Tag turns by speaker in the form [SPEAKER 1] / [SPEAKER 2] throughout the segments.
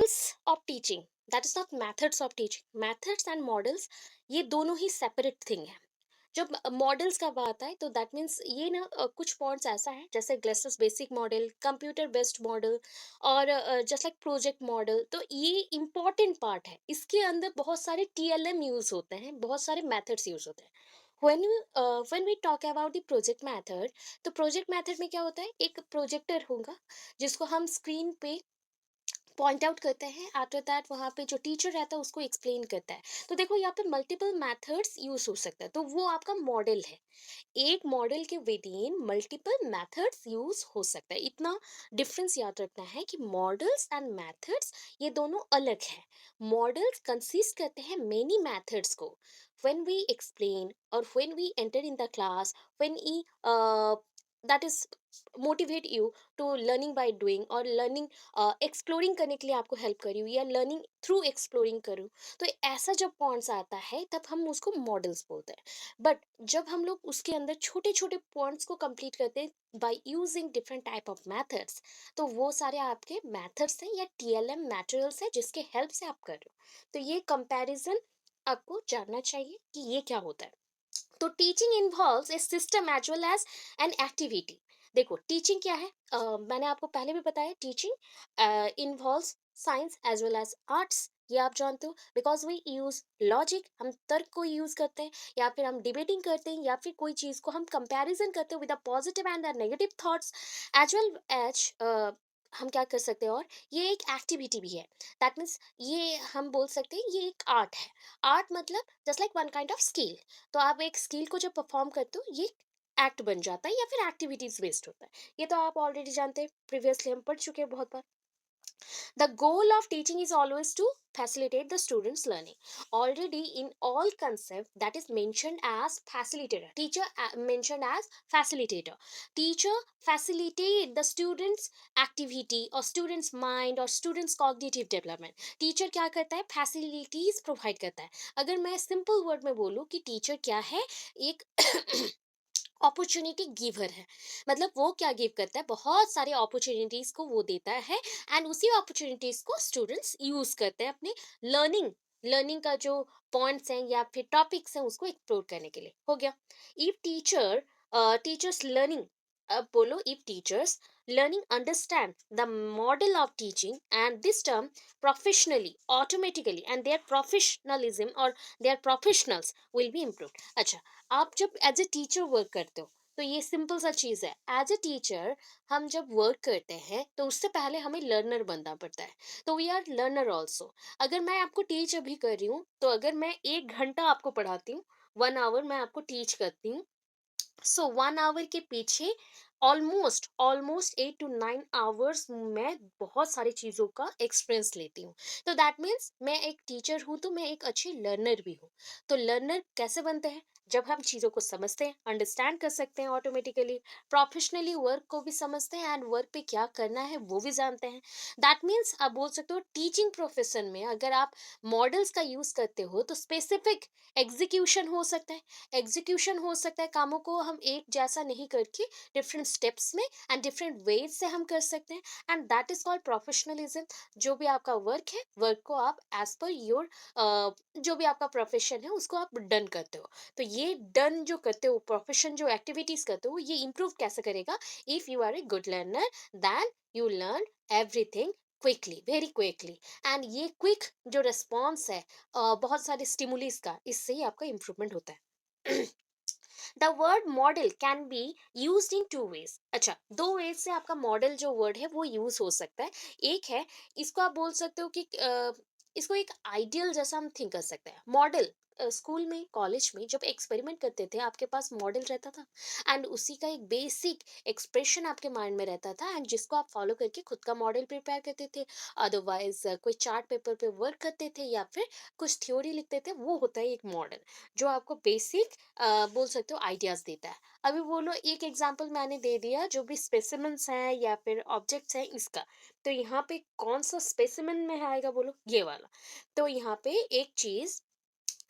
[SPEAKER 1] Models of teaching, that is not methods of teaching. Methods and models ये दोनों ही separate thing है। जब models का बात आए तो दैट मीन्स ये ना कुछ पॉइंट्स ऐसा है जैसे Glaser's basic model, computer based model और जस्ट लाइक प्रोजेक्ट मॉडल, तो ये इंपॉर्टेंट पार्ट है। इसके अंदर बहुत सारे टीएलएम यूज होते हैं, बहुत सारे मेथड्स यूज होते हैं। When we talk about the project method, तो प्रोजेक्ट मेथड में क्या होता है, एक प्रोजेक्टर होगा जिसको हम स्क्रीन पे पॉइंट आउट करते हैं। आफ्टर दैट वहाँ पे जो टीचर रहता है उसको एक्सप्लेन करता है। तो देखो यहाँ पे मल्टीपल मेथड्स यूज हो सकता है, तो वो आपका मॉडल है। एक मॉडल के with in multiple methods use हो सकता है, इतना डिफरेंस याद रखना है कि मॉडल्स एंड मेथड्स ये दोनों अलग है। मॉडल्स कंसिस्ट करते हैं मेनी मेथड्स को। व्हेन वी एक्सप्लेन और when we enter in the class, when we that is motivate you to learning by doing, और लर्निंग एक्सप्लोरिंग करने के लिए आपको हेल्प करी हुई या लर्निंग थ्रू एक्सप्लोरिंग करूँ, तो ऐसा जब पॉइंट्स आता है तब हम उसको मॉडल्स बोलते हैं। बट जब हम लोग उसके अंदर छोटे छोटे पॉइंट्स को कंप्लीट करते हैं by using different type of methods, तो वो सारे आपके मेथड्स हैं या टीएलएम मटेरियल्स हैं जिसके हेल्प से आप कर रहे हो। तो ये कंपैरिजन आपको जानना चाहिए कि ये क्या होता है। तो teaching involves a system as well as an activity. देखो टीचिंग क्या है, मैंने आपको पहले भी बताया, teaching involves science as well as arts, ये आप जानते हो। बिकॉज वी यूज लॉजिक, हम तर्क को यूज करते हैं, या फिर हम डिबेटिंग करते हैं, या फिर कोई चीज को हम कंपैरिजन करते हैं with a positive and the negative thoughts as well as हम क्या कर सकते हैं। और ये एक एक्टिविटी भी है, दैट मीन्स ये हम बोल सकते हैं ये एक आर्ट है। आर्ट मतलब just like one kind of skill. तो आप एक स्किल को जब परफॉर्म करते हो, ये एक्ट बन जाता है या फिर एक्टिविटीज बेस्ड होता है। ये तो आप ऑलरेडी जानते हैं, प्रीवियसली हम पढ़ चुके हैं बहुत बार। The goal of teaching is always to facilitate the students learning. Already in all concept that is mentioned as facilitator, teacher mentioned as facilitator. Teacher facilitate the students activity or students mind or students cognitive development. Teacher क्या करता है, facilities provide करता है। अगर मैं simple word में बोलूँ कि teacher क्या है, एक अपॉर्चुनिटी गिवर है। मतलब वो क्या गिव करता है, बहुत सारे अपॉर्चुनिटीज को वो देता है, एंड उसी अपॉर्चुनिटीज को स्टूडेंट्स यूज करते हैं अपने लर्निंग लर्निंग का जो पॉइंट्स हैं या फिर टॉपिक्स हैं उसको एक्सप्लोर करने के लिए। हो गया। इफ टीचर्स लर्निंग, अब बोलो, if teachers learning understand the model of teaching and this term professionally automatically and their professionalism or their professionals will be improved। अच्छा, आप जब एज ए टीचर वर्क करते हो, तो ये सिंपल सा चीज है। एज ए टीचर हम जब वर्क करते हैं तो उससे पहले हमें लर्नर बनना पड़ता है। तो वी आर लर्नर ऑल्सो। अगर मैं आपको टीच अभी कर रही हूँ, तो अगर मैं 1 घंटा आपको पढ़ाती हूँ, 1 आवर मैं आपको टीच करती हूँ, सो 1 आवर के पीछे ऑलमोस्ट ऑलमोस्ट 8 to 9 आवर्स मैं बहुत सारी चीज़ों का एक्सपीरियंस लेती हूँ। तो दैट मीन्स मैं एक टीचर हूँ तो मैं एक अच्छी लर्नर भी हूँ। तो लर्नर कैसे बनते हैं, जब हम चीज़ों को समझते हैं, अंडरस्टैंड कर सकते हैं ऑटोमेटिकली, प्रोफेशनली वर्क को भी समझते हैं एंड वर्क पे क्या करना है वो भी जानते हैं। दैट मीन्स आप बोल सकते हो टीचिंग प्रोफेशन में अगर आप मॉडल्स का यूज़ करते हो तो स्पेसिफिक एग्जीक्यूशन हो सकता है। एग्जीक्यूशन हो सकता है, कामों को हम एक जैसा नहीं करके डिफरेंट स्टेप्स में एंड डिफरेंट वेज से हम कर सकते हैं, and that is called professionalism. जो भी आपका वर्क है, वर्क को आप एज पर योर जो भी आपका प्रोफेशन है उसको आप डन करते हो। तो ये डन जो करते हो, प्रोफेशन जो एक्टिविटीज करते हो, ये इंप्रूव कैसे करेगा, if you are a good learner then you learn everything quickly, very quickly. And ये क्विक जो रिस्पॉन्स है बहुत सारे स्टिमुलीज का, इससे ही आपका इम्प्रूवमेंट होता है। The word model can be use in 2 ways। अच्छा, 2 ways से आपका मॉडल जो वर्ड है वो यूज हो सकता है। एक है, इसको आप बोल सकते हो कि इसको एक आइडियल जैसा हम थिंक कर सकते हैं। मॉडल स्कूल में, कॉलेज में जब एक्सपेरिमेंट करते थे, आपके पास मॉडल रहता था एंड उसी का एक बेसिक एक्सप्रेशन आपके माइंड में रहता था, एंड जिसको आप फॉलो करके खुद का मॉडल प्रिपेयर करते थे। अदरवाइज कोई चार्ट पेपर पे वर्क करते थे या फिर कुछ थ्योरी लिखते थे, वो होता है एक मॉडल, जो आपको बेसिक बोल सकते हो आइडियाज देता है। अभी बोलो, एक एग्जांपल मैंने दे दिया, जो भी स्पेसिमेंस हैं या फिर ऑब्जेक्ट्स हैं इसका, तो यहाँ पे कौन सा स्पेसिमेन में आएगा, बोलो ये वाला। तो यहाँ पे एक चीज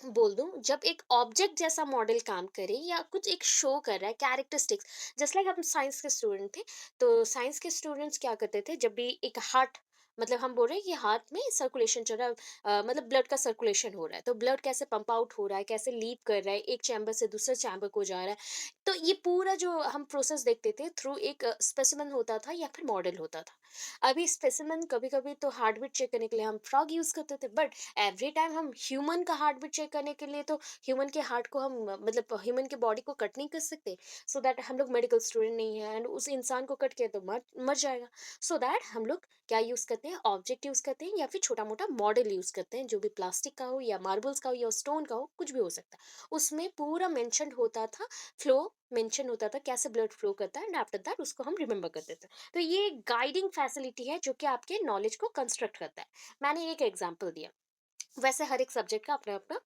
[SPEAKER 1] बोल दूं, जब एक ऑब्जेक्ट जैसा मॉडल काम करे या कुछ एक शो कर रहा है कैरेक्टरिस्टिक्स, जस्ट लाइक हम साइंस के स्टूडेंट थे, तो साइंस के स्टूडेंट्स क्या करते थे, जब भी एक हार्ट मतलब हम बोल रहे हैं कि हार्ट में सर्कुलेशन चल रहा है, मतलब ब्लड का सर्कुलेशन हो रहा है, तो ब्लड कैसे पंप आउट हो रहा है, कैसे लीव कर रहा है, एक चैम्बर से दूसरे चैम्बर को जा रहा है। तो ये पूरा जो हम प्रोसेस देखते थे थ्रू एक स्पेसिमेन होता था या फिर मॉडल होता था। अभी स्पेसिमेन कभी कभी तो हार्ट बीट चेक करने के लिए हम फ्रॉग यूज करते थे, बट एवरी टाइम हम ह्यूमन का हार्ट बीट चेक करने के लिए तो ह्यूमन के हार्ट को हम मतलब ह्यूमन के बॉडी को कट नहीं कर सकते। सो दैट हम लोग मेडिकल स्टूडेंट नहीं है एंड उस इंसान को कट किया तो मर मर जाएगा। सो दैट हम लोग क्या यूज करते हैं, ऑब्जेक्ट यूज करते हैं या फिर छोटा मोटा मॉडल यूज करते हैं, जो भी प्लास्टिक का हो या मार्बल्स का हो या स्टोन का हो, कुछ भी हो सकता है। उसमें पूरा मेंशन होता था, फ्लो मेंशन होता था, कैसे ब्लड फ्लो करता है, एंड आफ्टर दैट उसको हम रिमेंबर करते थे। तो ये गाइडिंग फैसिलिटी है जो कि आपके नॉलेज को कंस्ट्रक्ट करता है। मैंने एक एग्जांपल दिया। वैसे हर एक सब्जेक्ट का अपना अपना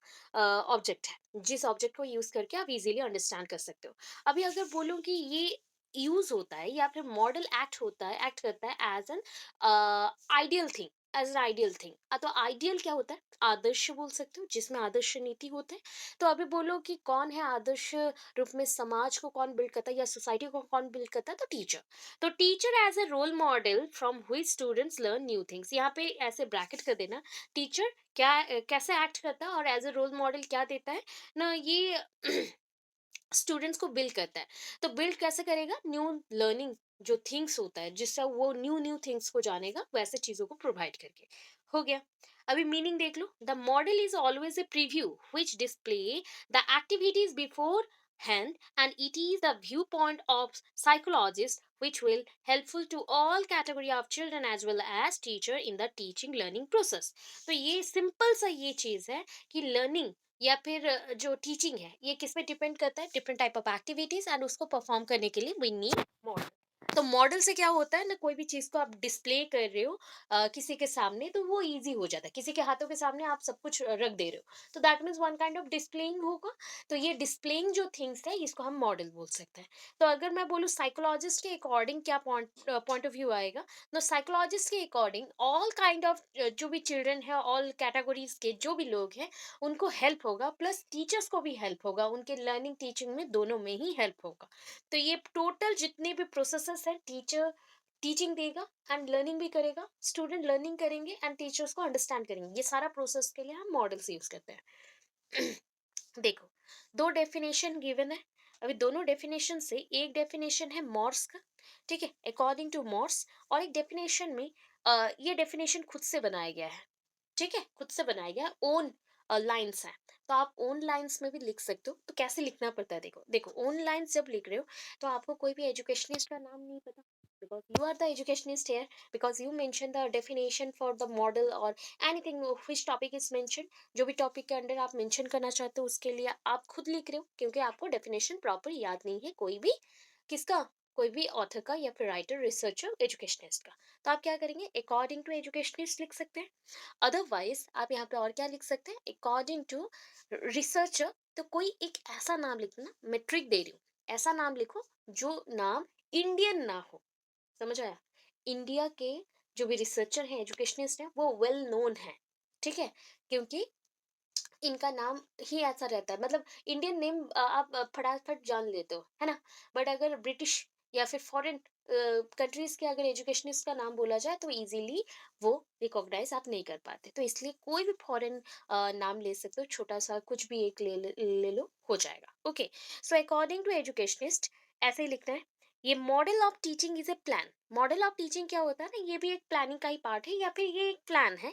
[SPEAKER 1] ऑब्जेक्ट है, जिस ऑब्जेक्ट को यूज करके आप इजीली अंडरस्टैंड कर सकते हो। अभी अगर बोलूं कि ये यूज होता है या फिर मॉडल एक्ट करता है as an ideal thing, as an ideal thing. तो आइडियल क्या होता है, आदर्श बोल सकते हो, जिसमें आदर्श नीति होते हैं। तो अभी बोलो कि कौन है आदर्श रूप में, समाज को कौन बिल्ड करता है या सोसाइटी को कौन बिल्ड करता है, तो टीचर। तो teacher as a role model from whom students learn new things, यहाँ पे ऐसे ब्रैकेट कर देना। टीचर क्या कैसे एक्ट करता है और एज अ रोल मॉडल क्या देता है ना, ये स्टूडेंट्स को बिल्ड करता है। तो बिल्ड कैसे करेगा, न्यू लर्निंग जो थिंग्स होता है, जिससे वो न्यू न्यू थिंग्स को जानेगा, वैसे चीजों को प्रोवाइड करके। हो गया। अभी मीनिंग देख लो, the model is always a preview which display the activities before hand, and it is the viewpoint of psychologists which will helpful to all category of children as well as teacher in the teaching learning process। तो ये simple सा ये चीज है कि learning या फिर जो टीचिंग है ये किस पे डिपेंड करता है, different type of activities, and उसको परफॉर्म करने के लिए वी नीड मॉडल। तो मॉडल से क्या होता है ना, कोई भी चीज को आप डिस्प्ले कर रहे हो किसी के सामने, तो वो इजी हो जाता है। किसी के हाथों के सामने आप सब कुछ रख दे रहे हो, तो that means one kind of displaying होगा। तो ये डिस्प्लेइंग जो थिंग्स है इसको हम मॉडल बोल सकते हैं। तो अगर मैं बोलूँ साइकोलॉजिस्ट के अकॉर्डिंग क्या पॉइंट पॉइंट ऑफ व्यू आएगा, तो साइकोलॉजिस्ट के अकॉर्डिंग ऑल काइंड ऑफ जो भी चिल्ड्रन है, ऑल कैटेगरीज के जो भी लोग हैं, उनको हेल्प होगा, प्लस टीचर्स को भी हेल्प होगा, उनके लर्निंग टीचिंग में दोनों में ही हेल्प होगा। तो ये टोटल जितने भी प्रोसेसेस हैं, टीचर टीचिंग देगा एंड लर्निंग भी करेगा, स्टूडेंट लर्निंग करेंगे एंड टीचर्स को अंडरस्टैंड करेंगे, ये सारा प्रोसेस के लिए हम मॉडल्स यूज करते हैं। देखो, दो डेफिनेशन गिवन है। अभी दोनों डेफिनेशन से एक डेफिनेशन है मॉर्स का, ठीक है, अकॉर्डिंग टू मॉर्स। और एक डेफिनेशन में ये डेफिनेशन खुद से बनाया गया है, ठीक है, खुद से बनाया गया ओन लाइंस है। तो आप ओन लाइंस में भी लिख सकते हो। तो कैसे लिखना पड़ता है, देखो देखो, ओन लाइंस जब लिख रहे हो तो आपको कोई भी एजुकेशनिस्ट का नाम नहीं पता, because you are the educationist here, because you mention the definition for the model और anything which topic is mention. जो भी टॉपिक के अंडर आप मेंशन करना चाहते हो उसके लिए आप खुद लिख रहे हो, क्योंकि आपको डेफिनेशन प्रॉपर याद नहीं है कोई भी, किसका, कोई भी ऑथर का या फिर राइटर, रिसर्चर, एजुकेशनिस्ट का। तो आप क्या करेंगे, अकॉर्डिंग टू एजुकेशनिस्ट लिख सकते हैं। अदरवाइज आप यहाँ पे और क्या लिख सकते हैं, अकॉर्डिंग टू रिसर्चर। तो कोई एक ऐसा नाम लिखना, मेट्रिक दे रही हूँ, ऐसा नाम लिखो जो नाम इंडियन ना हो। समझ आया, इंडिया के जो भी रिसर्चर हैं, एजुकेशनिस्ट हैं, वो वेल नोन है, ठीक है, क्योंकि इनका नाम ही ऐसा रहता है, मतलब इंडियन नेम आप फटाफट जान लेते हो, है ना। बट अगर ब्रिटिश या फिर फॉरेन कंट्रीज के अगर एजुकेशनिस्ट का नाम बोला जाए तो इजीली वो रिकॉग्नाइज आप नहीं कर पाते। तो इसलिए कोई भी फॉरेन नाम ले सकते हो, छोटा सा कुछ भी एक ले लो, हो जाएगा। Okay, so according to educationist ऐसे ही लिखना है। ये model of teaching is a plan. Model of teaching क्या होता है ना, ये भी एक प्लानिंग का ही पार्ट है या फिर ये एक प्लान है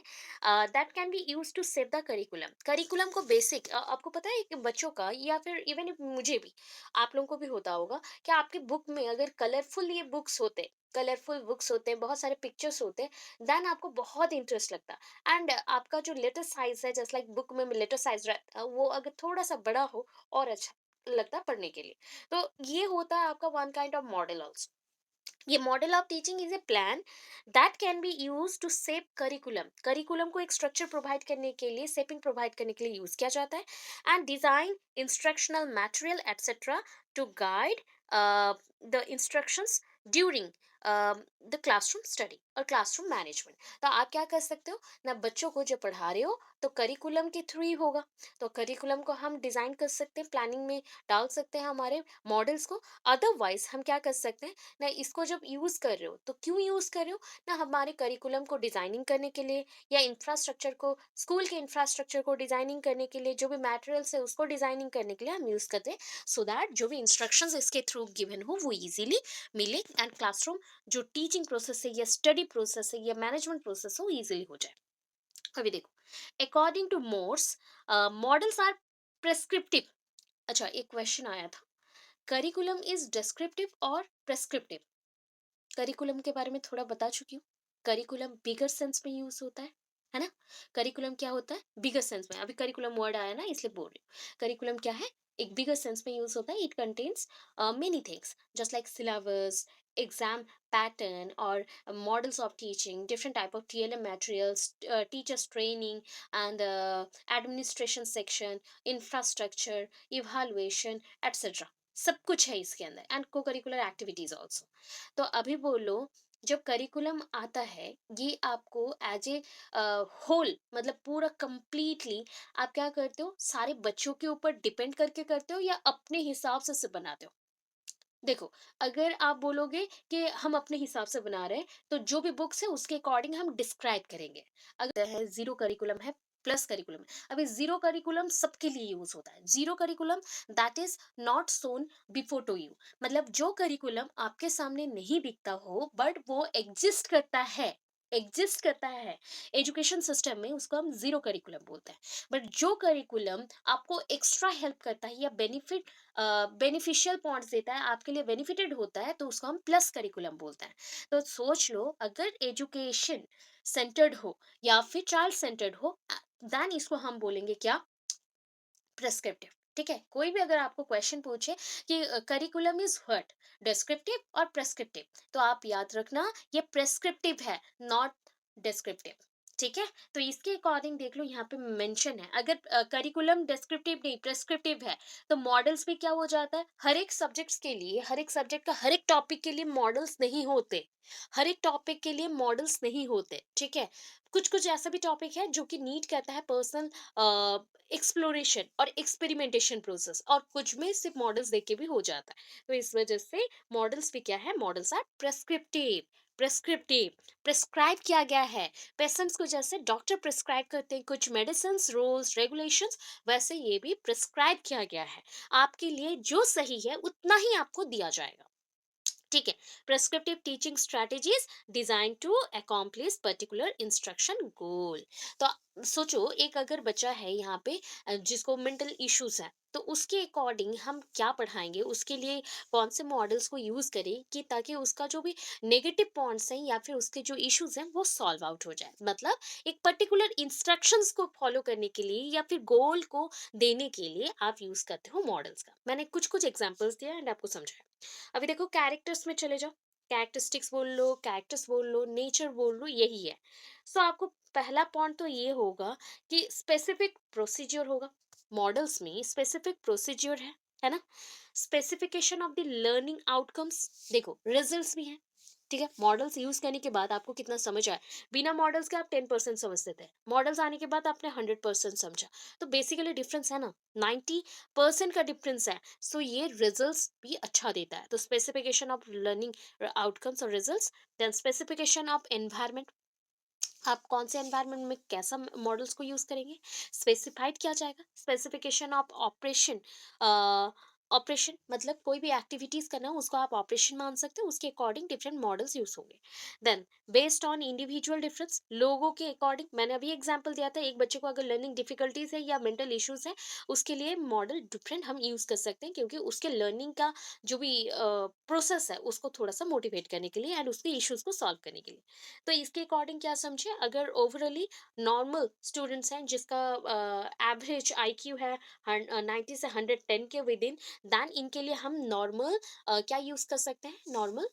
[SPEAKER 1] that can be use to save the curriculum. Curriculum को बेसिक आपको पता है कि बच्चों का या फिर इवन मुझे भी, आप लोगों को भी होता होगा कि आपके बुक में अगर कलरफुल ये बुक्स होते, कलरफुल बुक्स होते हैं, बहुत सारे पिक्चर्स होते हैं, देन आपको बहुत इंटरेस्ट लगता है। एंड आपका जो लेटर साइज है, जस्ट लाइक बुक में लेटर साइज रहता है, वो अगर थोड़ा सा बड़ा हो और अच्छा लगता है पढ़ने के लिए। तो ये होता है आपका one kind of model also. ये model of teaching is a plan that can be use to shape curriculum. Curriculum को एक स्ट्रक्चर प्रोवाइड करने के लिए, सेपिंग प्रोवाइड करने के लिए यूज किया जाता है। And design instructional material etcetera to guide the instructions during the classroom study और क्लासरूम मैनेजमेंट। तो आप क्या कर सकते हो ना, बच्चों को जो पढ़ा रहे हो तो करिकुलम के थ्रू ही होगा। तो करिकुलम को हम डिज़ाइन कर सकते हैं, प्लानिंग में डाल सकते हैं हमारे मॉडल्स को। अदरवाइज़ हम क्या कर सकते हैं ना, इसको जब यूज़ कर रहे हो तो क्यों यूज़ कर रहे हो ना, हमारे करिकुलम को डिज़ाइनिंग करने के लिए या इंफ्रास्ट्रक्चर को, स्कूल के इंफ्रास्ट्रक्चर को डिज़ाइनिंग करने के लिए, जो भी मटेरियल्स है उसको डिज़ाइनिंग करने के लिए हम यूज़ करते हैं, सो दैट जो भी इंस्ट्रक्शंस इसके थ्रू गिवन हो वो इजीली मिले एंड क्लासरूम जो टीचिंग प्रोसेस है या स्टडी प्रोसेस है या मैनेजमेंट प्रोसेस हो इजीली हो जाए। अभी देखो, according to Morse, models are prescriptive. अच्छा, एक क्वेश्चन आया था, करिकुलम इज डिस्क्रिप्टिव और प्रेस्क्रिप्टिव। करिकुलम के बारे में थोड़ा बता चुकी हूँ। करिकुलम बिगर सेंस में यूज होता है ना। करिकुलम क्या होता है बिगर सेंस में, अभी करिकुलम वर्ड आया ना इसलिए बोल रही हूँ। करिकुलम क्या है, एक बिगर सेंस में यूज होता है। It contains many things just like syllabus, exam pattern और models of teaching, different type of TLM materials, teachers training and administration section, infrastructure, evaluation, etc. सब कुछ है इसके अंदर एंड को करिकुलर एक्टिविटीज ऑल्सो। तो अभी बोलो, जब करिकुलम आता है ये आपको एज ए होल, मतलब पूरा कंप्लीटली आप क्या करते हो, सारे बच्चों के ऊपर डिपेंड करके करते हो या अपने हिसाब से बनाते हो। देखो, अगर आप बोलोगे कि हम अपने हिसाब से बना रहे हैं, तो जो भी बुक्स है उसके अकॉर्डिंग हम डिस्क्राइब करेंगे। अगर है ज़ीरो करिकुलम है, प्लस करिकुलम है। अभी ज़ीरो करिकुलम सबके लिए यूज़ होता है। Zero curriculum that is not shown before to you, मतलब जो करिकुलम आपके सामने नहीं दिखता हो बट वो एग्जिस्ट करता है एजुकेशन सिस्टम में, उसको हम ज़ीरो करिकुलम बोलते हैं। बट जो करिकुलम आपको एक्स्ट्रा हेल्प करता है या बेनिफिशियल पॉइंट्स देता है, आपके लिए बेनिफिटेड होता है, तो उसको हम प्लस करिकुलम बोलते हैं। तो सोच लो, अगर एजुकेशन सेंटर्ड हो या फिर चाइल्ड सेंटर्ड हो, देन इसको हम बोलेंगे क्या, प्रेस्क्रिप्टिव। ठीक है, कोई भी अगर आपको क्वेश्चन पूछे कि करिकुलम इज व्हाट, डिस्क्रिप्टिव और प्रेस्क्रिप्टिव, तो आप याद रखना ये प्रेस्क्रिप्टिव है, नॉट डिस्क्रिप्टिव। ठीक है, तो इसके अकॉर्डिंग देख लो, यहाँ पे मेंशन है, अगर करिकुलम डिस्क्रिप्टिव नहीं प्रेस्क्रिप्टिव है, तो मॉडल्स भी क्या हो जाता है, हर एक सब्जेक्ट्स के लिए, हर एक सब्जेक्ट का हर एक टॉपिक के लिए मॉडल्स नहीं होते। हर एक टॉपिक के लिए मॉडल्स नहीं होते। ठीक है, कुछ कुछ ऐसा भी टॉपिक है जो कि नीड करता है पर्सनल एक्सप्लोरेशन और एक्सपेरिमेंटेशन प्रोसेस, और कुछ में सिर्फ मॉडल्स देख के भी हो जाता है। तो इस वजह से मॉडल्स भी क्या है, मॉडल्स आर प्रेस्क्रिप्टिव। प्रेस्क्राइब किया गया है, पेशेंट्स को जैसे डॉक्टर प्रेस्क्राइब करते हैं कुछ मेडिसिन रूल्स रेगुलेशंस, वैसे ये भी प्रेस्क्राइब किया गया है। आपके लिए जो सही है उतना ही आपको दिया जाएगा। ठीक है, prescriptive teaching strategies design to accomplish particular instruction goal. तो सोचो, एक अगर बच्चा है यहाँ पे जिसको मेंटल इश्यूज है, तो उसके अकॉर्डिंग हम क्या पढ़ाएंगे, उसके लिए कौन से मॉडल्स को यूज करें कि ताकि उसका जो भी नेगेटिव पॉइंट्स हैं या फिर उसके जो इश्यूज हैं वो सॉल्व आउट हो जाए। मतलब एक पर्टिकुलर इंस्ट्रक्शंस को फॉलो करने के लिए या फिर गोल को देने के लिए आप यूज करते हो मॉडल्स का। मैंने कुछ कुछ एग्जांपल्स दिया एंड आपको समझाया। अभी देखो, कैरेक्टर्स में चले जाओ, कैरेक्टरिस्टिक्स बोल लो, कैरेक्टर्स बोल लो, नेचर बोल लो, यही है। सो आपको पहला पॉइंट तो ये होगा कि स्पेसिफिक प्रोसीजर होगा। मॉडल्स में स्पेसिफिक प्रोसीजर है ना। Specification of the learning outcomes, देखो रिजल्ट्स भी हैं। ठीक है, मॉडल्स यूज करने के बाद आपको कितना समझ आया, बिना मॉडल्स के आप 10% समझते थे, मॉडल्स आने के बाद आपने 100% समझा। तो बेसिकली डिफरेंस है ना, 90% का डिफरेंस है। सो ये रिजल्ट्स भी अच्छा देता है। तो स्पेसिफिकेशन ऑफ लर्निंग आउटकम्स और results, then specification of environment, आप कौन से एनवायरनमेंट में कैसा मॉडल्स को यूज करेंगे, स्पेसिफाइड किया जाएगा। स्पेसिफिकेशन ऑफ ऑपरेशन, ऑपरेशन मतलब कोई भी एक्टिविटीज करना हो उसको आप ऑपरेशन मान सकते हो, उसके अकॉर्डिंग डिफरेंट मॉडल्स यूज होंगे। Then based on individual difference, लोगों के अकॉर्डिंग, मैंने अभी एग्जांपल दिया था, एक बच्चे को अगर लर्निंग डिफिकल्टीज है या मेंटल इश्यूज है, उसके लिए मॉडल डिफरेंट हम यूज कर सकते हैं, क्योंकि उसके लर्निंग का जो भी प्रोसेस है उसको थोड़ा सा मोटिवेट करने के लिए एंड उसके इश्यूज को सॉल्व करने के लिए। तो इसके अकॉर्डिंग क्या समझे, अगर ओवरऑली नॉर्मल स्टूडेंट्स हैं जिसका एवरेज आईक्यू है 90 से 110 के विद इन, देन इनके लिए हम नॉर्मल क्या यूज़ कर सकते हैं, नॉर्मल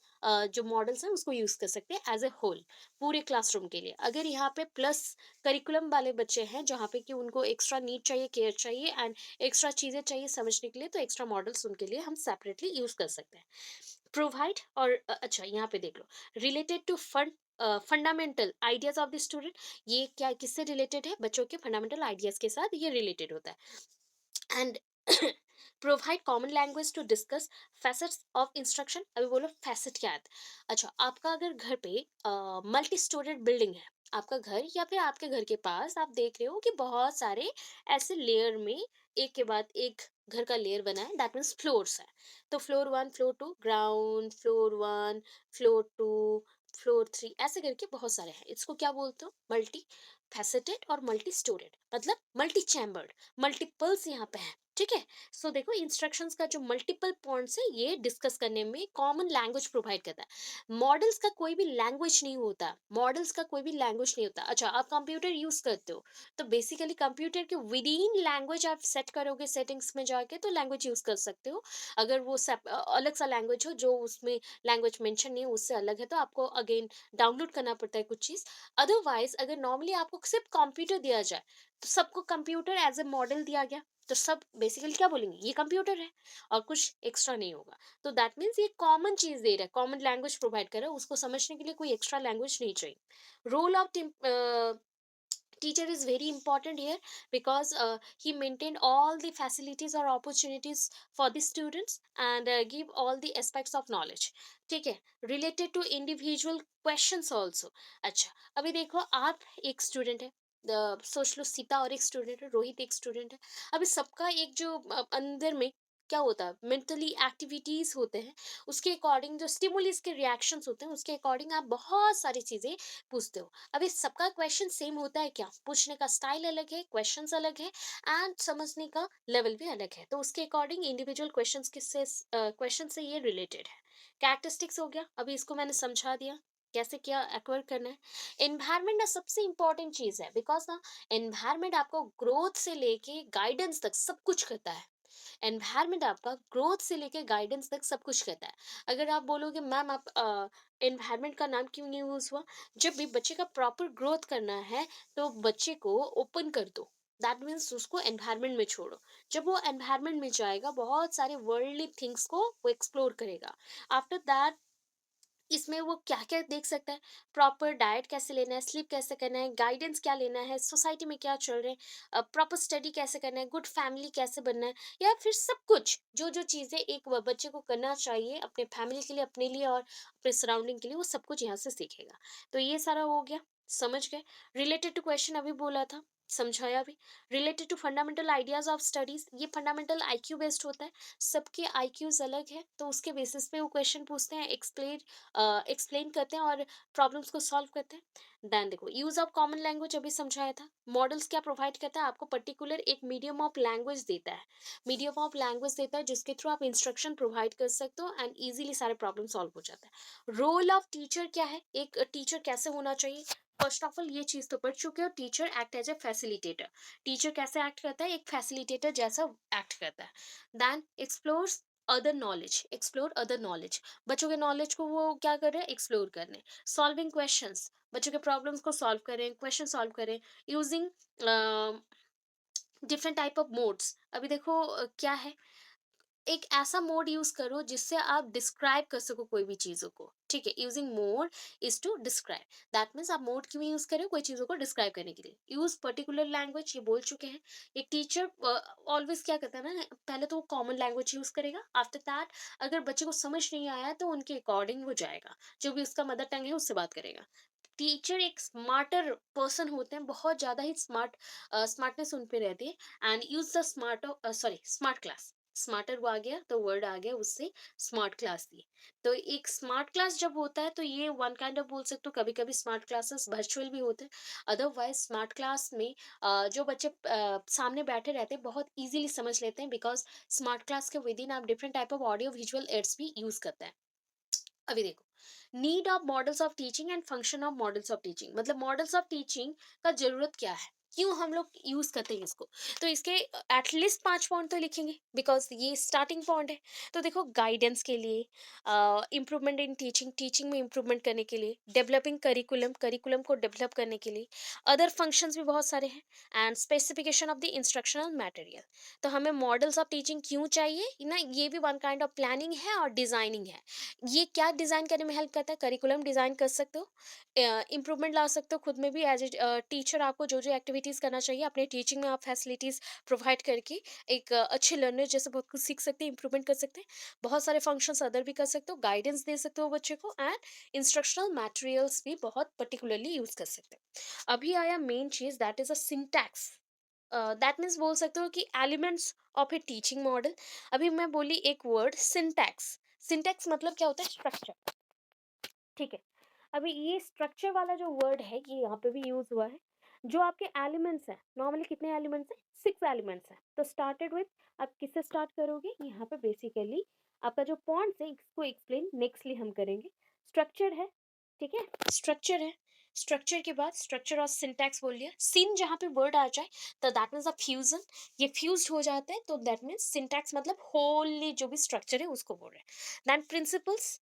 [SPEAKER 1] जो मॉडल्स हैं उसको यूज़ कर सकते हैं एज़ अ होल पूरे क्लासरूम के लिए। अगर यहाँ पे प्लस करिकुलम वाले बच्चे हैं जहाँ पे कि उनको एक्स्ट्रा नीड चाहिए, केयर चाहिए एंड एक्स्ट्रा चीज़ें चाहिए समझने के लिए, तो एक्स्ट्रा मॉडल्स उनके लिए हम सेपरेटली यूज़ कर सकते हैं। प्रोवाइड और अच्छा यहाँ पे देख लो, related to fundamental ideas of the student, ये क्या किससे रिलेटेड है, बच्चों के फंडामेंटल आइडियाज के साथ ये रिलेटेड होता है। And provide common language to discuss facets of instruction. अभी बोलो फैसेट क्या है। अच्छा, आपका अगर घर पे मल्टी स्टोरेड बिल्डिंग है, आपका घर या फिर आपके घर के पास आप देख रहे हो कि बहुत सारे ऐसे लेयर में एक के बाद एक घर का लेयर बना है, दैट मीन्स फ्लोर्स है। तो floor one, floor two, ground floor one, floor two, floor three, ऐसे करके बहुत सारे हैं। इसको क्या बोलते हो, मल्टी फैसेटेड और मल्टी स्टोरेड, मतलब मल्टी चैम्बर्ड, मल्टीपल्स यहाँ पे है। ठीक है। सो देखो, इंस्ट्रक्शंस का जो मल्टीपल पॉइंट्स है ये डिस्कस करने में कॉमन लैंग्वेज प्रोवाइड करता है। मॉडल्स का कोई भी लैंग्वेज नहीं होता, मॉडल्स का कोई भी लैंग्वेज नहीं होता। अच्छा, आप कंप्यूटर यूज करते हो तो बेसिकली कंप्यूटर के विद इन लैंग्वेज आप सेट करोगे, सेटिंग्स में जाके तो लैंग्वेज यूज कर सकते हो। अगर वो अलग सा लैंग्वेज हो जो उसमें लैंग्वेज मेंशन नहीं है उससे अलग है, तो आपको अगेन डाउनलोड करना पड़ता है कुछ चीज। अदरवाइज अगर नॉर्मली आपको सिर्फ कंप्यूटर दिया जाए, तो सबको कंप्यूटर एज ए मॉडल दिया गया, तो सब बेसिकली क्या बोलेंगे, ये कंप्यूटर है और कुछ एक्स्ट्रा नहीं होगा। तो दैट मीन्स ये कॉमन चीज दे रहा है, कॉमन लैंग्वेज प्रोवाइड कर रहा है, उसको समझने के लिए कोई एक्स्ट्रा लैंग्वेज नहीं चाहिए। Role of teacher is very important here because he maintained all the facilities or opportunities for the students and give all the aspects of knowledge। ठीक है। related to individual questions also। अच्छा, अभी देखो आप एक student है, सोच लो सीता और एक स्टूडेंट है, रोहित एक स्टूडेंट है। अभी सबका एक जो अंदर में क्या होता है, मेंटली एक्टिविटीज होते हैं, उसके अकॉर्डिंग जो स्टिमुलस के रिएक्शंस होते हैं उसके अकॉर्डिंग आप बहुत सारी चीजें पूछते हो। अभी सबका क्वेश्चन सेम होता है क्या, पूछने का स्टाइल अलग है, क्वेश्चंस अलग है एंड समझने का लेवल भी अलग है, तो उसके अकॉर्डिंग इंडिविजुअल क्वेश्चंस किससे क्वेश्चन से ये रिलेटेड है। कैरेक्टरिस्टिक्स हो गया, अभी इसको मैंने समझा दिया कैसे क्या एक्वायर करना है। एनवायरमेंट ना सबसे इंपॉर्टेंट चीज है, बिकॉज ना एनवायरमेंट आपको ग्रोथ से लेके गाइडेंस तक सब कुछ करता है। एनवायरमेंट आपका ग्रोथ से लेके गाइडेंस तक सब कुछ करता है। अगर आप बोलोगे मैम आप एनवायरमेंट का नाम क्यों नहीं यूज हुआ, जब भी बच्चे का प्रॉपर ग्रोथ करना है तो बच्चे को ओपन कर दो, दैट मीन्स उसको एनवायरमेंट में छोड़ो। जब वो एनवायरमेंट में जाएगा बहुत सारे वर्ल्डली थिंग्स को वो एक्सप्लोर करेगा। आफ्टर दैट इसमें वो क्या-क्या देख सकता है, प्रॉपर डाइट कैसे लेना है, स्लीप कैसे करना है, गाइडेंस क्या लेना है, सोसाइटी में क्या चल रहे हैं, प्रॉपर स्टडी कैसे करना है, गुड फैमिली कैसे बनना है, या फिर सब कुछ जो-जो चीज़ें एक बच्चे को करना चाहिए अपने फैमिली के लिए, अपने लिए और अपने सराउंडिंग के लिए, वो सब कुछ यहाँ से सीखेगा। तो ये सारा हो गया, समझ गए। रिलेटेड टू क्वेश्चन अभी बोला था, समझाया भी। Related to fundamental ideas of studies, ये फंडामेंटल आईक्यू बेस्ड होता है, सबके आईक्यूज़ अलग है, तो उसके बेसिस पे वो क्वेश्चन पूछते हैं, एक्सप्लेन करते हैं और प्रॉब्लम्स को सॉल्व करते हैं। देन देखो, यूज ऑफ कॉमन लैंग्वेज अभी समझाया था। मॉडल्स क्या प्रोवाइड करता है, आपको पर्टिकुलर एक मीडियम ऑफ लैंग्वेज देता है, मीडियम ऑफ लैंग्वेज देता है जिसके थ्रू आप इंस्ट्रक्शन प्रोवाइड कर सकते हो एंड इजीली सारे प्रॉब्लम सॉल्व हो जाता है। रोल ऑफ टीचर क्या है, एक टीचर कैसे होना चाहिए। फर्स्ट ऑफ ऑल ये चीज तो पढ़ चुके हो, teacher act as a facilitator. Teacher कैसे एक्ट करता है, एक फैसिलिटेटर जैसा एक्ट करता है। Then explores other knowledge, explore other knowledge, बच्चों के नॉलेज को वो क्या कर रहे हैं, एक्सप्लोर कर रहे हैं। सॉल्विंग क्वेश्चंस, बच्चों के प्रॉब्लम्स को सॉल्व करें, क्वेश्चन सॉल्व करें using different type of modes. अभी देखो क्या है, एक ऐसा मोड यूज करो जिससे आप डिस्क्राइब कर सको कोई भी चीजों को। ठीक है, using mode is to describe, that means आप मोड क्यों यूज करें, कोई चीजों को डिस्क्राइब करने के लिए। यूज पर्टिकुलर लैंग्वेज, ये बोल चुके हैं। एक टीचर ऑलवेज क्या करता है ना, पहले तो वो कॉमन लैंग्वेज यूज करेगा, आफ्टर दैट अगर बच्चे को समझ नहीं आया तो उनके अकॉर्डिंग वो जाएगा, जो भी उसका मदर टंग है उससे बात करेगा। टीचर एक स्मार्टर पर्सन होते हैं, बहुत ज्यादा ही स्मार्टनेस उन पे रहती है। And use the smart class, smarter वो आ गया तो वर्ड आ गया उससे, स्मार्ट क्लास दी। तो एक स्मार्ट क्लास जब होता है तो ये वन काइंड ऑफ बोल सकते हो, कभी कभी स्मार्ट क्लासेस वर्चुअल भी होते हैं। अदरवाइज स्मार्ट क्लास में जो बच्चे सामने बैठे रहते हैं बहुत इजीली समझ लेते हैं, बिकॉज स्मार्ट क्लास के विद इन आप different type of audio visual aids भी यूज करते हैं। अभी देखो, need of models of teaching and function of models of teaching, मतलब मॉडल्स ऑफ टीचिंग का जरूरत क्या है। क्यों हम लोग यूज करते हैं इसको। तो इसके एटलीस्ट 5 पॉइंट तो लिखेंगे, बिकॉज ये स्टार्टिंग पॉइंट है। तो देखो, गाइडेंस के लिए, इम्प्रूवमेंट इन टीचिंग, टीचिंग में इम्प्रूवमेंट करने के लिए, डेवलपिंग करिकुलम, करिकुलम को डेवलप करने के लिए, अदर फंक्शंस भी बहुत सारे हैं, and specification of the instructional material. तो हमें मॉडल्स ऑफ टीचिंग क्यों चाहिए ना, ये भी वन काइंड ऑफ प्लानिंग है और डिजाइनिंग है। ये क्या डिजाइन करने में हेल्प करता है, करिकुलम डिजाइन कर सकते हो, इम्प्रूवमेंट ला सकते हो खुद में भी एज ए टीचर। आपको जो जो एक्टिविटीज़ करना चाहिए अपने टीचिंग में, आप फैसिलिटीज़ प्रोवाइड करके एक अच्छे लर्नर जैसे बहुत कुछ सीख सकते हैं, इंप्रूवमेंट कर सकते हैं। बहुत सारे फंक्शंस अदर भी कर सकते हो, गाइडेंस दे सकते हो बच्चे को, एंड इंस्ट्रक्शनल मटेरियल्स भी बहुत पर्टिकुलरली यूज कर सकते हैं। अभी आया मेन चीज, that is a syntax. That means बोल सकते हो कि elements of A teaching model. अभी मैं बोली एक वर्ड, सिंटैक्स। सिंटैक्स मतलब क्या होता है, स्ट्रक्चर। ठीक है। अभी ये स्ट्रक्चर वाला जो वर्ड है ये यहाँ पे भी यूज हुआ है। जो आपके एलिमेंट्स हैं, नॉर्मली कितने एलिमेंट्स हैं, 6 एलिमेंट्स हैं। तो स्टार्टेड विथ, आप किससे स्टार्ट करोगे, यहाँ पे बेसिकली आपका जो पॉइंट्स है इसको एक्सप्लेन नेक्स्टली हम करेंगे। स्ट्रक्चर है, ठीक है, स्ट्रक्चर है। स्ट्रक्चर के बाद स्ट्रक्चर और सिंटैक्स बोल लिया। सिन जहाँ पे वर्ड आ जाए तो दैट मीन्स अ फ्यूजन, ये फ्यूज्ड हो जाता है, तो दैट मीन्स सिंटैक्स मतलब होली जो भी स्ट्रक्चर है उसको बोल रहे हैं। Then principles,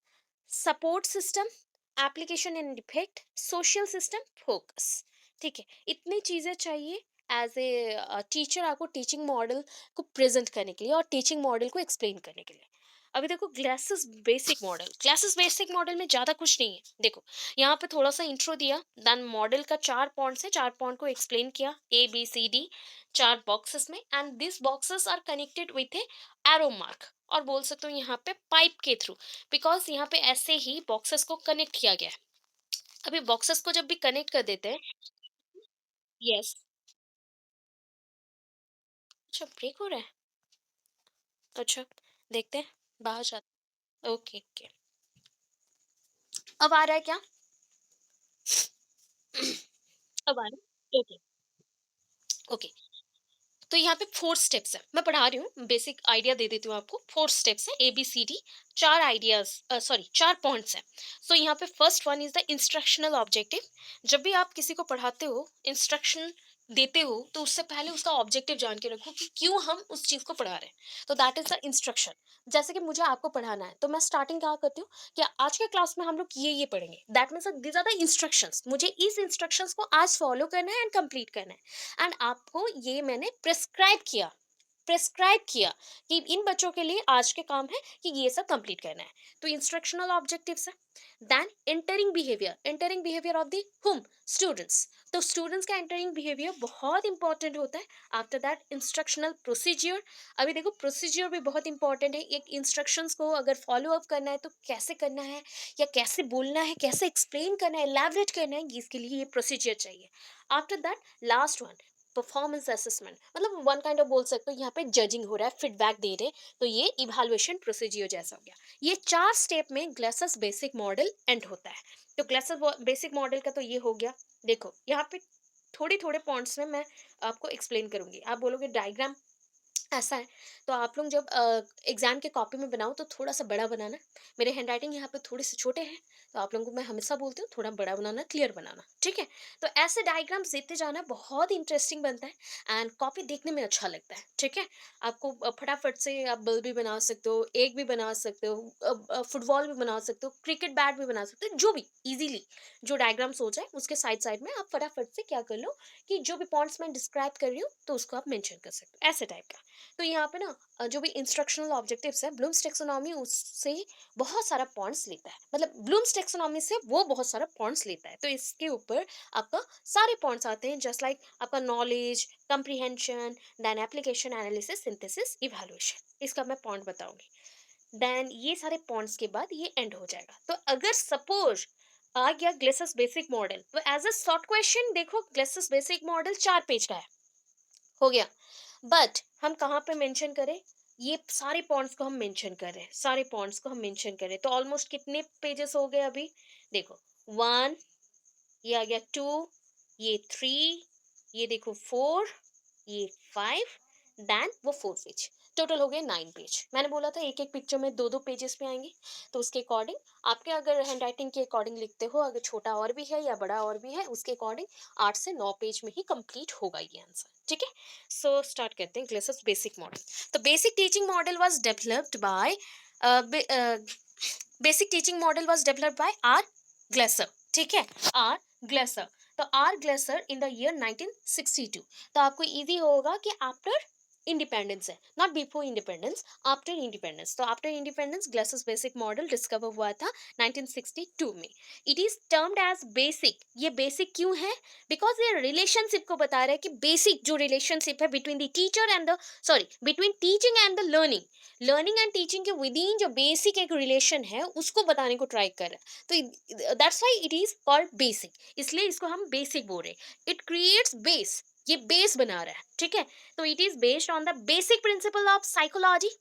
[SPEAKER 1] support system, application and effect, social system, focus. ठीक है, इतनी चीज़ें चाहिए एज ए टीचर आपको टीचिंग मॉडल को प्रेजेंट करने के लिए और टीचिंग मॉडल को एक्सप्लेन करने के लिए। अभी देखो, glasses basic model, glasses basic model में ज़्यादा कुछ नहीं है। देखो, यहाँ पे थोड़ा सा इंट्रो दिया, देन मॉडल का 4 पॉइंट्स है, 4 पॉइंट को एक्सप्लेन किया, ABCD, 4 बॉक्सेस में, and this boxes are connected with a arrow mark, और बोल सकते हो यहाँ पे पाइप के थ्रू, बिकॉज यहाँ पे ऐसे ही बॉक्सेस को कनेक्ट किया गया है। अभी बॉक्सेस को जब भी कनेक्ट कर देते हैं। यस। अच्छा, ब्रेक हो रहा है। अच्छा, देखते हैं, बाहर जाते। ओके ओके, अब आ रहा है क्या? अब आ रहा है, ओके ओके। तो यहाँ पे 4 स्टेप्स है, मैं पढ़ा रही हूँ, बेसिक आइडिया दे देती हूँ आपको। 4 स्टेप्स है, ABCD, 4 आइडियाज, सॉरी 4 पॉइंट्स हैं। सो यहाँ पे first one is the instructional objective. जब भी आप किसी को पढ़ाते हो, इंस्ट्रक्शन देते हो, तो उससे पहले उसका ऑब्जेक्टिव जान के रखो कि क्यों हम उस चीज को पढ़ा रहे हैं। तो दैट इज द इंस्ट्रक्शन। जैसे कि मुझे आपको पढ़ाना है, तो मैं स्टार्टिंग क्या करती हूँ कि आज के क्लास में हम लोग ये पढ़ेंगे, that means these are the instructions, मुझे इस इंस्ट्रक्शंस को आज फॉलो करना है एंड कंप्लीट करना है। एंड आपको ये मैंने प्रेस्क्राइब किया कि इन बच्चों के लिए आज के काम है कि ये सब कंप्लीट करना है। तो इंस्ट्रक्शनल ऑब्जेक्टिव्स है। Then entering behaviour of the um, students. तो स्टूडेंट्स का एंटरिंग बिहेवियर बहुत इंपॉर्टेंट होता है। After that instructional procedure. अभी देखो, प्रोसीजियर भी बहुत इंपॉर्टेंट है। एक इंस्ट्रक्शंस को अगर फॉलो अप करना है तो कैसे करना है, या कैसे बोलना है, कैसे एक्सप्लेन करना है, एलैबोरेट करना है, इसके लिए ये प्रोसीजर चाहिए। After that last one, performance assessment, मतलब वन काइंड ऑफ बोल सकते हो यहाँ पे जजिंग हो रहा है, फीडबैक दे रहे हैं, तो ये इवैल्यूएशन प्रोसीजर जैसा हो गया। ये 4 स्टेप में ग्लासेस बेसिक मॉडल एंड होता है। तो ग्लासेस बेसिक मॉडल का तो ये हो गया। देखो यहाँ पे थोड़े थोड़े पॉइंट्स में मैं आपको एक्सप्लेन करूंगी। आप बोलोगे डायग्राम ऐसा है, तो आप लोग जब एग्जाम के कॉपी में बनाओ तो थोड़ा सा बड़ा बनाना। मेरे हैंड राइटिंग यहाँ पे थोड़े से छोटे हैं, तो आप लोगों को मैं हमेशा बोलती हूँ थोड़ा बड़ा बनाना, क्लियर बनाना, ठीक है। तो ऐसे डायग्राम्स देते जाना, बहुत इंटरेस्टिंग बनता है एंड कॉपी देखने में अच्छा लगता है, ठीक है। आपको फटाफट से आप बल्ब भी बना सकते हो, एग भी बना सकते हो, फुटबॉल भी बना सकते हो, क्रिकेट बैट भी बना सकते हो, जो भी इजीली जो डायग्राम्स हो जाए उसके साइड साइड में आप फटाफट से क्या कर लो कि जो भी पॉइंट्स मैं डिस्क्राइब कर रही हूँ तो उसको आप मेंशन कर सकते हो, ऐसे टाइप का। तो यहाँ पे ना जो भी इंस्ट्रक्शनल ऑब्जेक्टिव्स है, ब्लूम्स टेक्सोनॉमी उससे बहुत सारा पॉइंट्स लेता है, मतलब ब्लूम्स टेक्सोनॉमी से वो बहुत सारा पॉइंट्स लेता है। तो इसके ऊपर आपका सारे पॉइंट्स आते हैं, जस्ट लाइक आपका knowledge, comprehension, then application, analysis, synthesis, evaluation. इसका मैं पॉइंट बताऊंगी। देन ये सारे पॉइंट्स के बाद ये एंड हो जाएगा। तो अगर सपोज आ गया ग्लेसेस बेसिक मॉडल, तो एज अ शॉर्ट क्वेश्चन देखो, ग्लेसेस बेसिक मॉडल 4 पेज का है, हो गया। बट हम कहाँ पे मेंशन करें, ये सारे पॉइंट्स को हम मेंशन कर रहे हैं, सारे पॉइंट्स को हम मेंशन कर रहे हैं, तो ऑलमोस्ट कितने पेजेस हो गए अभी, देखो 1, ये आ गया 2, ये 3, ये देखो 4, ये 5, देन वो 4 पेज। टोटल हो गए 9 पेज। मैंने बोला था एक एक पिक्चर में दो दो पेजेस पे आएंगे, तो उसके अकॉर्डिंग आपके अगर हैंड राइटिंग के अकॉर्डिंग लिखते हो, अगर छोटा और भी है या बड़ा और भी है, उसके अकॉर्डिंग 8 से 9 पेज में ही कंप्लीट होगा ये आंसर। ठीक है, सो स्टार्ट करते हैं ग्लेसर्स बेसिक मॉडल। तो basic teaching model was developed by basic teaching model was developed by R Glaser. ठीक है, आर ग्लेसर। तो R Glaser in the year 1962। तो आपको इजी होगा कि आफ्टर इंडिपेंडेंस है, not before independence, after independence. तो after independence Glaser's basic model discover हुआ था 1962 में। It is termed as basic. ये बेसिक क्यों है? बिकॉज ये रिलेशनशिप को बता रहा है कि बेसिक जो रिलेशनशिप है between the teacher and the, sorry, between teaching and the learning, learning and teaching के विद इन जो बेसिक एक रिलेशन है उसको बताने को ट्राई कर रहा है। तो that's why it is called basic, इसलिए इसको हम बेसिक बोल रहे हैं। इट क्रिएट्स बेस, ये बेस बना रहा है। ठीक है, तो it is based on the basic principle of psychology.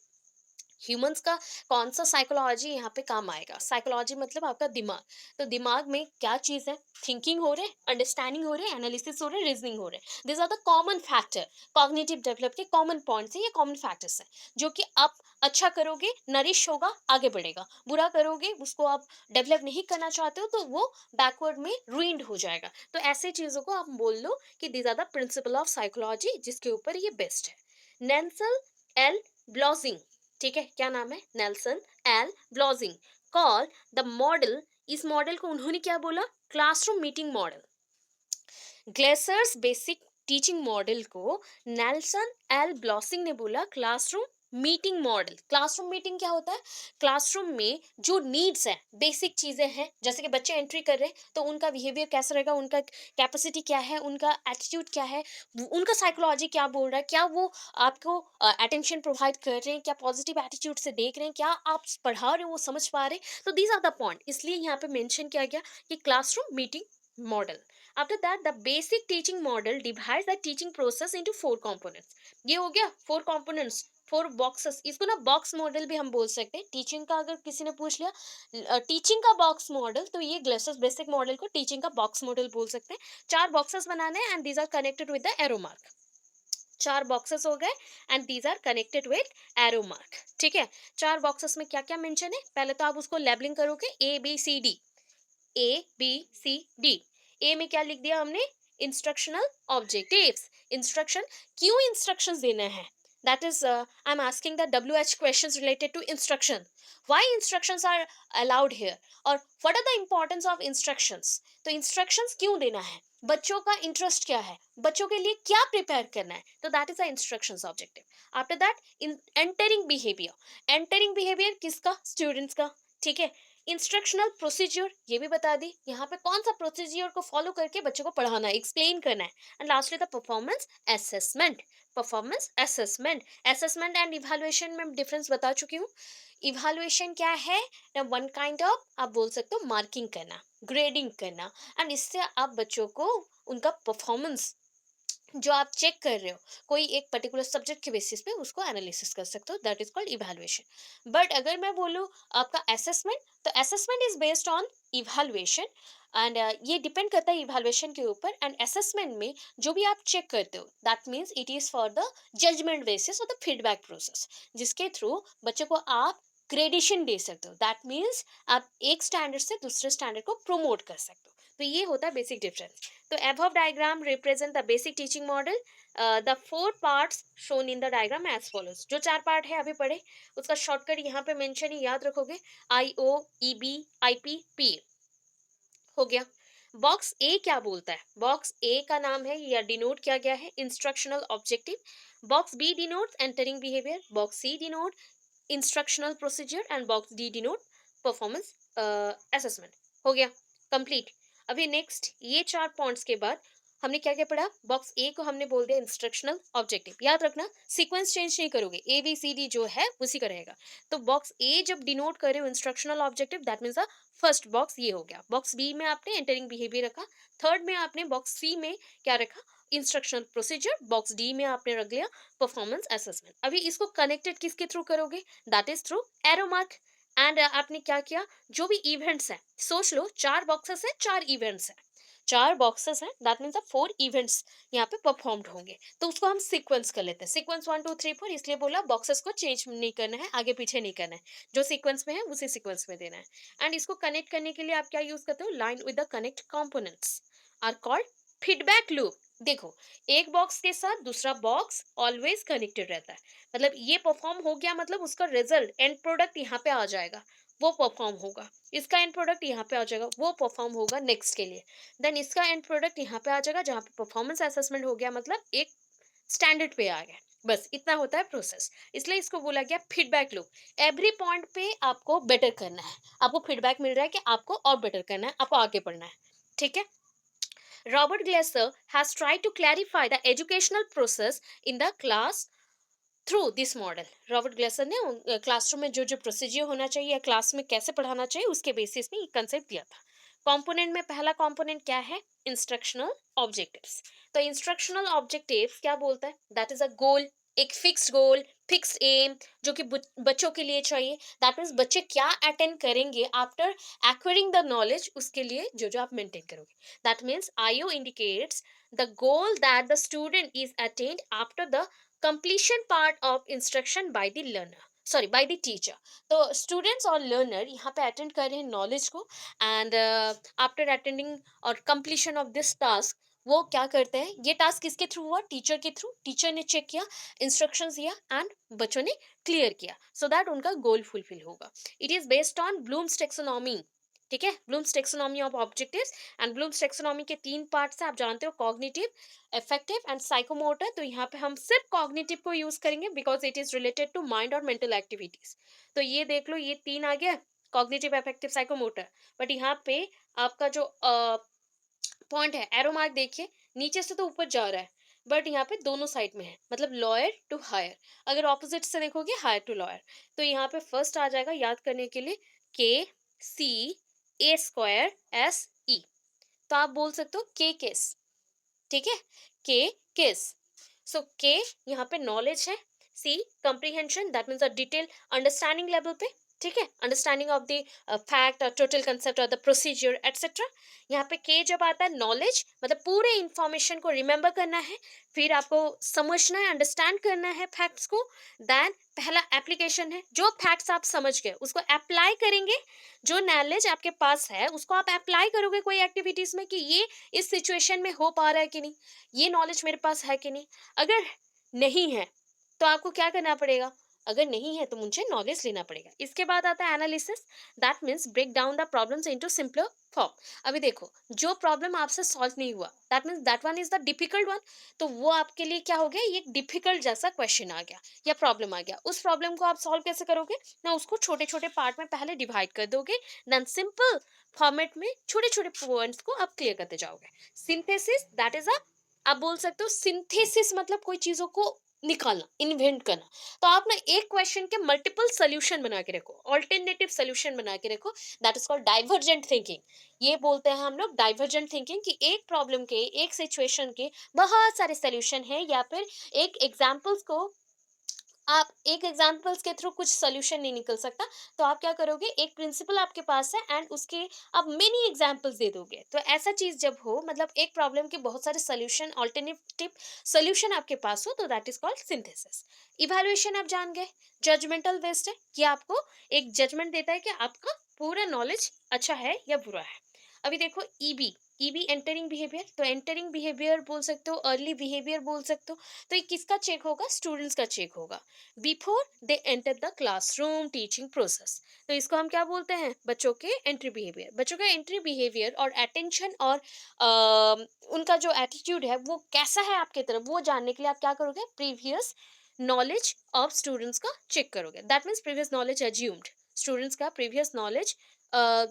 [SPEAKER 1] Humans का कौन सा साइकोलॉजी यहाँ पे काम आएगा? साइकोलॉजी मतलब आपका दिमाग। तो दिमाग में क्या चीज़ है? थिंकिंग हो रहे, अंडरस्टैंडिंग हो रहे, एनालिसिस हो रहे, रीजनिंग हो रहे। This are the common factor, cognitive develop के कॉमन पॉइंट्स हैं, ये कॉमन फैक्टर्स हैं जो कि आप अच्छा करोगे नरिश होगा, आगे बढ़ेगा, बुरा करोगे उसको आप डेवलप नहीं करना चाहते हो तो वो बैकवर्ड में रूइंड हो जाएगा। तो ऐसे चीज़ों को आप बोल लो कि this are the principle of psychology, जिसके ऊपर ये बेस्ट है। नेल्सन एल ब्लॉजिंग, ठीक है, क्या नाम है? Nelson L Bossing call the model. इस मॉडल को उन्होंने क्या बोला? Classroom meeting model. Glaser's basic teaching model को नेल्सन एल ब्लॉसिंग ने बोला classroom meeting model. Classroom meeting क्या होता है? क्लासरूम में जो नीड्स है, बेसिक चीजें हैं, जैसे कि बच्चे एंट्री कर रहे हैं तो उनका बिहेवियर कैसा रहेगा, उनका कैपेसिटी क्या है, उनका एटीट्यूड क्या है, उनका साइकोलॉजी क्या बोल रहा है, क्या वो आपको अटेंशन प्रोवाइड कर रहे हैं, क्या पॉजिटिव एटीट्यूड से देख रहे हैं, क्या आप पढ़ा रहे हो वो समझ पा रहे हैं। तो दीज आर द पॉइंट, इसलिए यहाँ पे मेंशन किया गया कि classroom meeting model. After that, the basic teaching model divides the teaching process into 4 components. ये हो गया 4 components, 4 boxes। इसको ना बॉक्स मॉडल भी हम बोल सकते हैं। टीचिंग का अगर किसी ने पूछ लिया टीचिंग का बॉक्स मॉडल, तो ये ग्लेसर्स बेसिक मॉडल को टीचिंग का बॉक्स मॉडल बोल सकते हैं। 4 बॉक्सेस बनाने हैं and these are connected with the arrow mark. 4 boxes हो गए and these are connected with arrow mark. ठीक है, 4 बॉक्सेस में क्या क्या मेंशन है? पहले तो आप उसको लेबलिंग करोगे, A B C D, A B C D। ए में क्या लिख दिया हमने? Instructional objectives. इंस्ट्रक्शन, क्यों इंस्ट्रक्शंस देना है? That is I am asking the WH questions related to instruction. Why instructions are allowed here, और what are the importance of instructions? तो इंस्ट्रक्शंस क्यों देना है? बच्चों का इंटरेस्ट क्या है, बच्चों के लिए क्या प्रिपेयर करना है, तो that is the instructions objective. After that entering behaviour. Entering behaviour किसका? स्टूडेंट्स का। ठीक है, इंस्ट्रक्शनल प्रोसीजर ये भी बता दी, यहाँ पे कौन सा प्रोसीजर को फॉलो करके बच्चों को पढ़ाना है, एक्सप्लेन करना है। And lastly the performance assessment. Performance assessment, assessment and evaluation में डिफरेंस बता चुकी हूँ। इवैल्यूएशन क्या है? वन काइंड ऑफ, आप बोल सकते हो, मार्किंग करना, ग्रेडिंग करना, एंड इससे आप बच्चों को उनका परफॉर्मेंस जो आप चेक कर रहे हो कोई एक पर्टिकुलर सब्जेक्ट के बेसिस पे उसको एनालिसिस कर सकते हो, that is called evaluation. But अगर मैं बोलूँ आपका असेसमेंट, तो assessment is based on evaluation and ये डिपेंड करता है इवैल्यूएशन के ऊपर। एंड असेसमेंट में जो भी आप चेक करते हो that means it is for the judgement basis और द फीडबैक प्रोसेस, जिसके थ्रू बच्चों को आप ग्रेडेशन दे सकते हो। दैट मीन्स आप एक स्टैंडर्ड से दूसरे स्टैंडर्ड को प्रोमोट कर सकते हो। तो ये होता है बेसिक डिफरेंस। तो above diagram represent the basic teaching model. The 4 parts shown in the diagram as follows. जो 4 पार्ट है अभी पढ़े, उसका शॉर्टकट यहाँ पे मेंशन ही याद रखोगे, IOEBIPP हो गया। बॉक्स ए क्या बोलता है? बॉक्स ए का नाम है या डिनोट किया गया है instructional objective. Box B denote entering behaviour, box C denote instructional procedure and box D denote performance assessment. हो गया कंप्लीट। अभी नेक्स्ट ये 4 पॉइंट्स के बाद हमने क्या क्या पढ़ा? बॉक्स ए को हमने बोल दिया इंस्ट्रक्शनल ऑब्जेक्टिव। याद रखना सीक्वेंस चेंज नहीं करोगे, ABCD जो है उसी का रहेगा। तो बॉक्स ए जब डिनोट कर रहे हो instructional objective, that means the first box ये हो गया। बॉक्स बी में आपने एंटरिंग बिहेवियर रखा, थर्ड में आपने बॉक्स सी में क्या रखा? इंस्ट्रक्शनल प्रोसीजर, बॉक्स डी में आपने रख लिया परफॉर्मेंस असेसमेंट। अभी इसको कनेक्टेड किसके थ्रू करोगे? That is through arrow mark. And आपने क्या किया? जो भी इवेंट्स हैं, सोच लो 4 बॉक्सेस है, 4 इवेंट्स है। 4 बॉक्सेस हैं, दैट मीन्स 4 इवेंट्स यहाँ पे परफॉर्म्ड होंगे, तो उसको हम सीक्वेंस कर लेते हैं। सीक्वेंस 1 2 3 4, इसलिए बोला बॉक्सेस को चेंज नहीं करना है, आगे पीछे नहीं करना है, जो सीक्वेंस में है उसी सीक्वेंस में देना है। एंड इसको कनेक्ट करने के लिए आप क्या यूज करते हो, line with the connect components are called feedback loop. देखो, एक बॉक्स के साथ दूसरा बॉक्स ऑलवेज कनेक्टेड रहता है, मतलब ये परफॉर्म हो गया, मतलब उसका रिजल्ट एंड प्रोडक्ट यहाँ पे आ जाएगा, वो परफॉर्म होगा, इसका एंड प्रोडक्ट यहाँ पे आ जाएगा, वो परफॉर्म होगा नेक्स्ट के लिए, देन इसका एंड प्रोडक्ट यहाँ पे आ जाएगा, जहाँ पे परफॉर्मेंस असेसमेंट हो गया, मतलब एक स्टैंडर्ड पे आ गया। बस इतना होता है प्रोसेस, इसलिए इसको बोला गया फीडबैक लूप। एवरी पॉइंट पे आपको बेटर करना है, आपको फीडबैक मिल रहा है कि आपको और बेटर करना है, आपको आगे बढ़ना है, ठीक है। Robert Glasser has tried to clarify the educational process in the class through this model. Robert Glaser ने क्लासरूम में जो जो प्रोसीजर होना चाहिए या क्लास में कैसे पढ़ाना चाहिए उसके बेसिस में ये कंसेप्ट दिया था। कंपोनेंट में पहला कंपोनेंट क्या है, इंस्ट्रक्शनल ऑब्जेक्टिव्स। तो इंस्ट्रक्शनल ऑब्जेक्टिव्स क्या बोलता है, दैट इज अ गोल, एक फिक्स्ड गोल, फिक्स्ड एम, जो कि बच्चों के लिए चाहिए। दैट मीन्स बच्चे क्या अटेंड करेंगे आफ्टर एक्वायरिंग द नॉलेज, उसके लिए जो जो आप मेंटेन करोगे। That means IO indicates the goal that the student is attained after the completion part of instruction by the learner, sorry bye the teacher. तो स्टूडेंट्स और learner यहाँ पे अटेंड कर रहे हैं नॉलेज को, एंड आफ्टर अटेंडिंग और completion of this task, वो क्या करते हैं, ये टास्क किसके थ्रू हुआ, टीचर के थ्रू। टीचर ने चेक किया, इंस्ट्रक्शंस दिया एंड बच्चों ने क्लियर किया, सो दैट उनका गोल फुलफिल होगा। It is based on blooms taxonomy, ठीक है, blooms taxonomy of objectives. And blooms taxonomy के 3 पार्ट्स हैं, आप जानते हो, कॉग्निटिव, इफेक्टिव एंड साइकोमोटर। तो यहाँ पे हम सिर्फ कॉग्निटिव को यूज करेंगे because it is related to mind और मेंटल एक्टिविटीज। तो ये देख लो, ये 3 आ गया, कॉग्निटिव, इफेक्टिव, साइकोमोटर। बट यहाँ पे आपका जो पॉइंट है, एरो मार्क देखिए, नीचे से तो ऊपर जा रहा है, बट यहाँ पे दोनों साइड में है, मतलब लोअर टू हायर। अगर ऑपोजिट से देखोगे, हायर टू लोअर। तो यहाँ पे फर्स्ट आ जाएगा याद करने के लिए, के सी ए स्क्वायर एस ई। तो आप बोल सकते हो के केस, ठीक है, के केस। सो के यहाँ पे नॉलेज है, C comprehension, that means a detail understanding level पे, ठीक है, अंडरस्टैंडिंग ऑफ द फैक्ट और टोटल कंसेप्ट और द प्रोसीजर एटसेट्रा। यहाँ पे के जब आता है, नॉलेज मतलब पूरे इंफॉर्मेशन को रिमेंबर करना है, फिर आपको समझना है, अंडरस्टैंड करना है फैक्ट्स को। देन पहला एप्लीकेशन है, जो फैक्ट्स आप समझ गए उसको अप्लाई करेंगे, जो नॉलेज आपके पास है उसको आप अप्लाई करोगे कोई एक्टिविटीज में, कि ये इस सिचुएशन में हो पा रहा है कि नहीं, ये नॉलेज मेरे पास है कि नहीं। अगर नहीं है तो आपको क्या करना पड़ेगा, अगर नहीं है तो मुझे नॉलेज लेना पड़ेगा। इसके बाद आता है analysis, that means break down the problems into simpler form. अभी देखो, जो प्रॉब्लम आपसे सॉल्व नहीं हुआ, that means that one is the difficult one, तो वो आपके लिए क्या हो गया, ये डिफिकल्ट जैसा क्वेश्चन आ गया या प्रॉब्लम आ गया। उस प्रॉब्लम को आप सॉल्व कैसे करोगे ना, उसको छोटे छोटे पार्ट में पहले डिवाइड कर दोगे, देन सिंपल फॉर्मेट में छोटे छोटे पॉइंट्स को आप क्लियर करते जाओगे। सिंथेसिस, दैट इज अ, आप बोल सकते हो सिंथेसिस मतलब कोई चीजों को निकालना, इन्वेंट करना। तो आप ना एक क्वेश्चन के मल्टीपल सोल्यूशन बना के रखो, ऑल्टरनेटिव सोल्यूशन बना के रखो, that is called divergent thinking. ये बोलते हैं हम लोग डाइवर्जेंट थिंकिंग, कि एक प्रॉब्लम के, एक सिचुएशन के बहुत सारे सोल्यूशन है, या फिर एक एग्जाम्पल्स को, आप एक एग्जाम्पल्स के थ्रू कुछ सोल्यूशन नहीं निकल सकता, तो आप क्या करोगे, एक प्रिंसिपल आपके पास है एंड उसके आप मेनी एग्जाम्पल्स दे दोगे। तो ऐसा चीज जब हो, मतलब एक प्रॉब्लम के बहुत सारे सोल्यूशन, ऑल्टरनेटिव सोल्यूशन आपके पास हो, तो that is called synthesis. Evaluation आप जान गए, जजमेंटल बेस्ड है, कि आपको एक जजमेंट देता है कि आपका पूरा नॉलेज अच्छा है या बुरा है। अभी देखो, ईबी, ईबी एंटरिंग बिहेवियर, तो एंटरिंग बिहेवियर बोल सकते हो, अर्ली बिहेवियर बोल सकते हो। तो ये किसका चेक होगा, स्टूडेंट्स का चेक होगा before they enter the classroom teaching process. तो इसको हम क्या बोलते हैं, बच्चों के एंट्री बिहेवियर। बच्चों का एंट्री बिहेवियर और अटेंशन और उनका जो एटीट्यूड है वो कैसा है आपके तरफ, वो जानने के लिए आप क्या करोगे, प्रीवियस नॉलेज ऑफ स्टूडेंट्स का चेक करोगे। That means previous knowledge assumed, students का प्रीवियस नॉलेज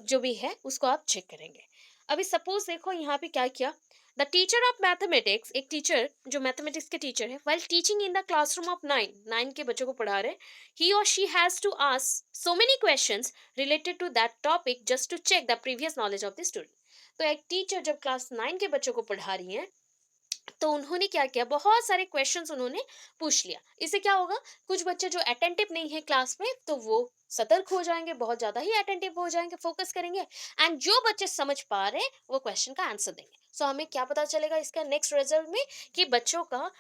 [SPEAKER 1] जो भी है उसको आप चेक करेंगे। अभी सपोज देखो यहाँ पे क्या किया, द टीचर ऑफ मैथमेटिक्स, एक टीचर जो मैथमेटिक्स के टीचर है, while teaching in the classroom of 9 के बच्चों को पढ़ा रहे, ही और she has to ask so many questions related to that topic just to check the previous knowledge of the student. तो एक टीचर जब क्लास 9 के बच्चों को पढ़ा रही है, तो उन्होंने क्या किया, बहुत सारे क्वेश्चंस उन्होंने पूछ लिया। इससे क्या होगा, कुछ बच्चे जो अटेंटिव नहीं है क्लास में, तो वो सतर्क हो जाएंगे, बहुत ज्यादा ही अटेंटिव हो जाएंगे, फोकस करेंगे, एंड जो बच्चे समझ पा रहे हैं वो क्वेश्चन का आंसर देंगे। सो हमें क्या पता चलेगा इसका नेक्स्ट रिजल्ट में, कि बच्चों का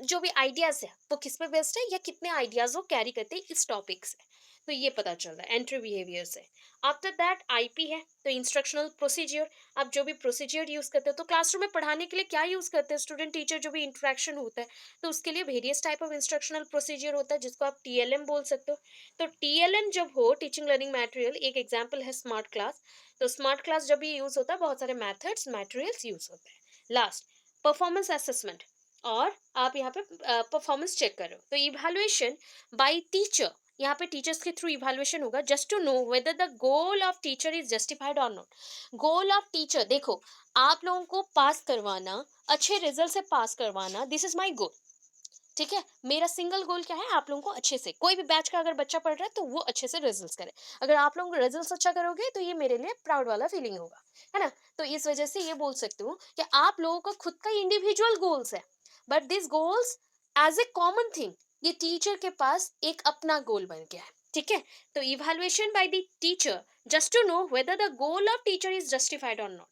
[SPEAKER 1] जो भी आइडियाज है वो किस पे बेस्ड है, या कितने आइडियाज वो कैरी करते हैं इस टॉपिक से। तो ये पता चल रहा है एंट्री बिहेवियर से। आफ्टर दैट आईपी है, तो इंस्ट्रक्शनल प्रोसीजियर। आप जो भी प्रोसीजियर यूज करते हो, तो क्लासरूम में पढ़ाने के लिए क्या यूज करते हैं, स्टूडेंट टीचर जो भी इंटरेक्शन होता है, तो उसके लिए various type of instructional procedure होता है, जिसको आप टीएलएम बोल सकते हो। तो टीएलएम जब हो, टीचिंग लर्निंग मटेरियल, एक एग्जांपल है स्मार्ट क्लास। तो स्मार्ट क्लास जब भी यूज होता है, बहुत सारे मेथड्स मटेरियल्स यूज होते हैं। लास्ट, परफॉर्मेंस असेसमेंट, और आप यहाँ पे परफॉर्मेंस चेक कर रहे हो, तो इवैल्यूएशन बाय टीचर। यहाँ पे टीचर्स के थ्रू इवैल्यूएशन होगा, just to know whether the goal of teacher is justified और नॉट। गोल ऑफ टीचर, देखो, आप लोगों को पास करवाना, अच्छे रिजल्ट से पास करवाना, दिस इज माई गोल। ठीक है, मेरा सिंगल गोल क्या है, आप लोगों को अच्छे से, कोई भी बैच का अगर बच्चा पढ़ रहा है तो वो अच्छे से रिजल्ट्स करे। अगर आप लोगों को रिजल्ट्स अच्छा करोगे तो ये मेरे लिए प्राउड वाला फीलिंग होगा, है ना। तो इस वजह से ये बोल सकती हूँ कि आप लोगों का खुद का इंडिविजुअल गोल्स है, but this goals as a common thing, ये टीचर के पास एक अपना गोल बन गया है। ठीक है, तो evaluation by the teacher, just to know whether the goal of teacher is justified और नॉट।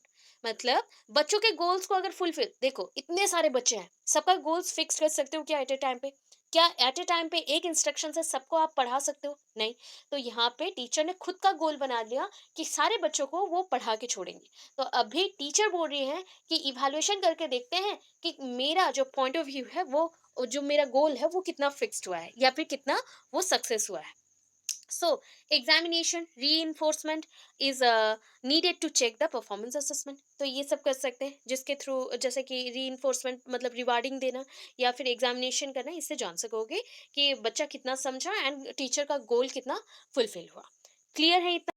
[SPEAKER 1] मतलब बच्चों के गोल्स को अगर फुलफिल, देखो इतने सारे बच्चे हैं, सबका गोल्स फिक्स कर सकते हो क्या एट ए टाइम पे? क्या एट ए टाइम पे एक इंस्ट्रक्शन से सबको आप पढ़ा सकते हो? नहीं। तो यहाँ पे टीचर ने खुद का गोल बना लिया कि सारे बच्चों को वो पढ़ा के छोड़ेंगे। तो अभी टीचर बोल रही है कि इवैल्यूएशन करके देखते हैं कि मेरा जो पॉइंट ऑफ व्यू है, वो जो मेरा गोल है वो कितना फिक्स्ड हुआ है, या फिर कितना वो सक्सेस हुआ है। So, examination reinforcement is needed to check the performance assessment. तो ये सब कर सकते हैं, जिसके थ्रू, जैसे कि reinforcement मतलब रिवार्डिंग देना, या फिर एग्जामिनेशन करना, इससे जान सकोगे कि बच्चा कितना समझा एंड टीचर का गोल कितना फुलफिल हुआ। क्लियर है इतना?